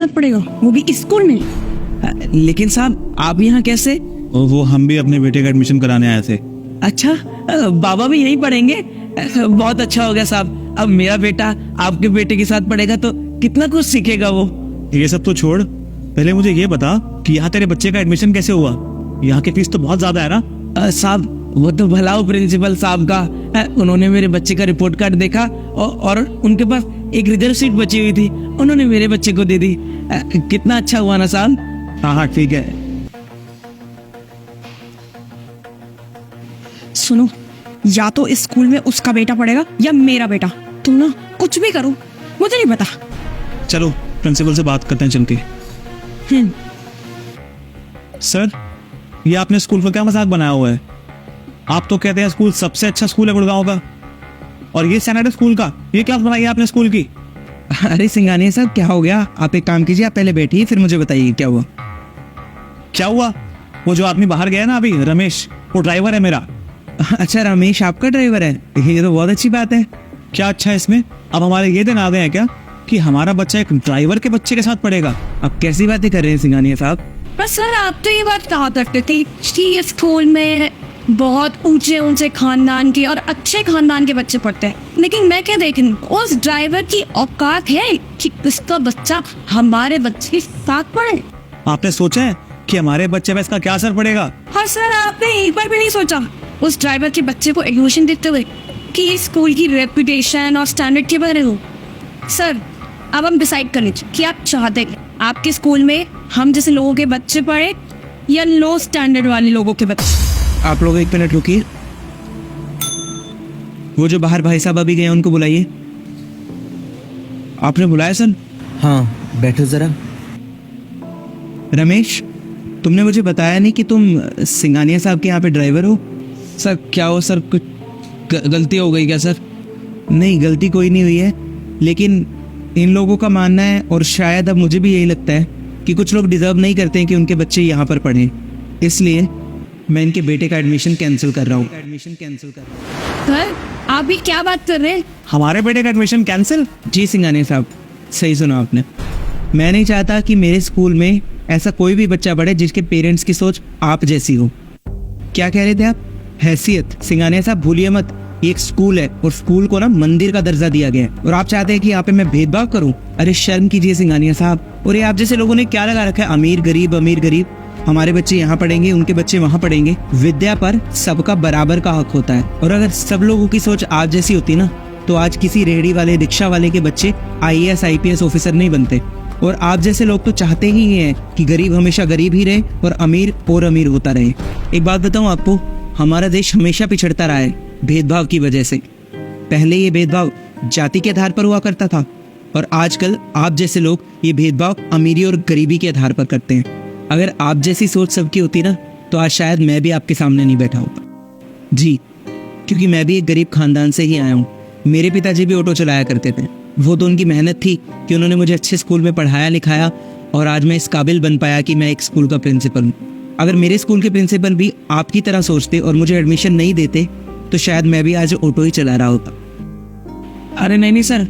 पड़ेगा, वो भी स्कूल में। लेकिन साहब आप यहाँ कैसे? वो हम भी अपने बेटे का एडमिशन कराने आए थे। अच्छा, बाबा भी यहीं पढ़ेंगे? बहुत अच्छा हो गया साहब। अब मेरा बेटा आपके बेटे के साथ पढ़ेगा तो कितना कुछ सीखेगा वो। ये सब तो छोड़, पहले मुझे ये बता कि यहाँ तेरे बच्चे का एडमिशन कैसे हुआ? यहाँ की फीस तो बहुत ज्यादा है ना। साहब वो तो भलाओ प्रिंसिपल साहब का, उन्होंने मेरे बच्चे का रिपोर्ट कार्ड देखा और उनके पास एक रिजर्व सीट बची हुई थी, उन्होंने मेरे बच्चे को दे दी। कितना अच्छा हुआ ना साहब। हाँ ठीक है। सुनो, या तो इस स्कूल में उसका बेटा पढ़ेगा या मेरा बेटा। तुम ना कुछ भी करो, मुझे नहीं पता। चलो प्रिंसिपल से बात करते हैं चल के। सर, ये आपने स्कूल का क्या मजाक बनाया हुआ है? आप तो कहते हैं स्कूल सबसे अच्छा स्कूल है गुड़गांव का, और ये सैनिटरी स्कूल का ये क्लास बनाई है आपने स्कूल की? अरे सिंघानिया साहब क्या हो गया? आप एक काम कीजिए, आप पहले बैठिए फिर मुझे बताइए क्या हुआ। क्या हुआ? वो जो आदमी बाहर गया ना अभी, रमेश, वो ड्राइवर है मेरा। अच्छा, रमेश आपका ड्राइवर है? ये तो बहुत अच्छी बात है। क्या अच्छा है इसमें? अब हमारे ये दिन आ गए हैं क्या कि हमारा बच्चा एक ड्राइवर के बच्चे के साथ पढ़ेगा? अब कैसी बातें कर रहे हैं सिंघानिया साहब? पर सर आप तो ये बात कहा करते थे कि इस स्कूल में बहुत ऊंचे ऊंचे खानदान के और अच्छे खानदान के बच्चे पढ़ते हैं, लेकिन मैं क्या देख रही हूँ, उस ड्राइवर की औकात है कि उसका बच्चा हमारे बच्चे के साथ पढ़े। आपने सोचा है कि हमारे बच्चे पे इसका क्या असर पड़ेगा? हाँ सर, आपने एक बार भी नहीं सोचा उस ड्राइवर के बच्चे को एडमिशन देते हुए कि इस स्कूल की रेपुटेशन और स्टैंडर्ड के बारे में? सर अब हम डिसाइड कर लीजिए कि आप चाहते हैं आपके स्कूल में हम जैसे लोगों के बच्चे पढ़े या लो स्टैंडर्ड वाले लोगों के बच्चे। आप लोग एक मिनट रुकिए, वो जो बाहर भाई साहब अभी गए उनको बुलाइए। आपने बुलाया सर? हाँ बैठो जरा। रमेश, तुमने मुझे बताया नहीं कि तुम सिंघानिया साहब के यहाँ पे ड्राइवर हो। सर क्या हो सर, कुछ गलती हो गई क्या सर? नहीं, गलती कोई नहीं हुई है, लेकिन इन लोगों का मानना है और शायद अब मुझे भी यही लगता है कि कुछ लोग डिजर्व नहीं करते हैं कि उनके बच्चे यहाँ पर पढ़ें, इसलिए मैं इनके बेटे का एडमिशन कैंसिल कर रहा हूँ। सर आप भी क्या बात कर रहे हैं? हमारे बेटे का एडमिशन कैंसिल? जी सिंघानिया साहब, सही सुना आपने। मैं नहीं चाहता कि मेरे स्कूल में ऐसा कोई भी बच्चा पढ़े जिसके पेरेंट्स की सोच आप जैसी हो। क्या कह रहे थे आप? हैसियत? सिंघानिया साहब भूलिए मत, ये एक स्कूल है और स्कूल को ना मंदिर का दर्जा दिया गया है, और आप चाहते हैं कि यहाँ पे मैं भेदभाव करूँ? अरे शर्म कीजिए सिंघानिया साहब। और ये आप जैसे लोगों ने क्या लगा रखा है, अमीर गरीब अमीर गरीब। हमारे बच्चे यहाँ पढ़ेंगे, उनके बच्चे वहाँ पढ़ेंगे। विद्या पर सबका बराबर का हक होता है, और अगर सब लोगों की सोच आप जैसी होती ना तो आज किसी रेहड़ी वाले रिक्शा वाले के बच्चे IAS IPS ऑफिसर नहीं बनते। और आप जैसे लोग तो चाहते ही हैं कि गरीब हमेशा गरीब ही रहे और अमीर और अमीर होता रहे। एक बात बताऊं आपको, हमारा देश हमेशा पिछड़ता रहा है भेदभाव की वजह से। पहले ये भेदभाव जाति के आधार पर हुआ करता था, और आजकल आप जैसे लोग ये भेदभाव अमीरी और गरीबी के आधार पर करते हैं। अगर आप जैसी सोच सबकी होती ना तो आज शायद मैं भी आपके सामने नहीं बैठा होता। जी, क्योंकि मैं भी एक गरीब खानदान से ही आया हूँ। मेरे पिताजी भी ऑटो चलाया करते थे। वो तो उनकी मेहनत थी कि उन्होंने मुझे अच्छे स्कूल में पढ़ाया लिखाया, और आज मैं इस काबिल बन पाया कि मैं एक स्कूल का प्रिंसिपल हूँ। अगर मेरे स्कूल के प्रिंसिपल भी आपकी तरह सोचते और मुझे एडमिशन नहीं देते तो शायद मैं भी आज ऑटो ही चला रहा होता। अरे नहीं सर,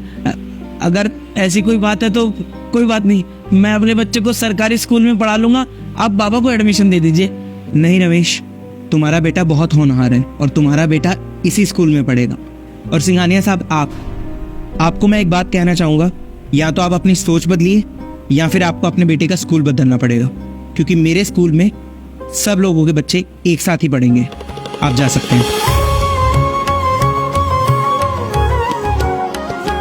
अगर ऐसी कोई बात है तो कोई बात नहीं, मैं अपने बच्चे को सरकारी स्कूल में पढ़ा लूंगा, आप बाबा को एडमिशन दे दीजिए। नहीं रमेश, तुम्हारा बेटा बहुत होनहार है और तुम्हारा बेटा इसी स्कूल में पढ़ेगा। और सिंघानिया साहब, आपको मैं एक बात कहना चाहूँगा, या तो आप अपनी सोच बदलिए या फिर आपको अपने बेटे का स्कूल बदलना पड़ेगा, क्योंकि मेरे स्कूल में सब लोगों के बच्चे एक साथ ही पढ़ेंगे। आप जा सकते हैं।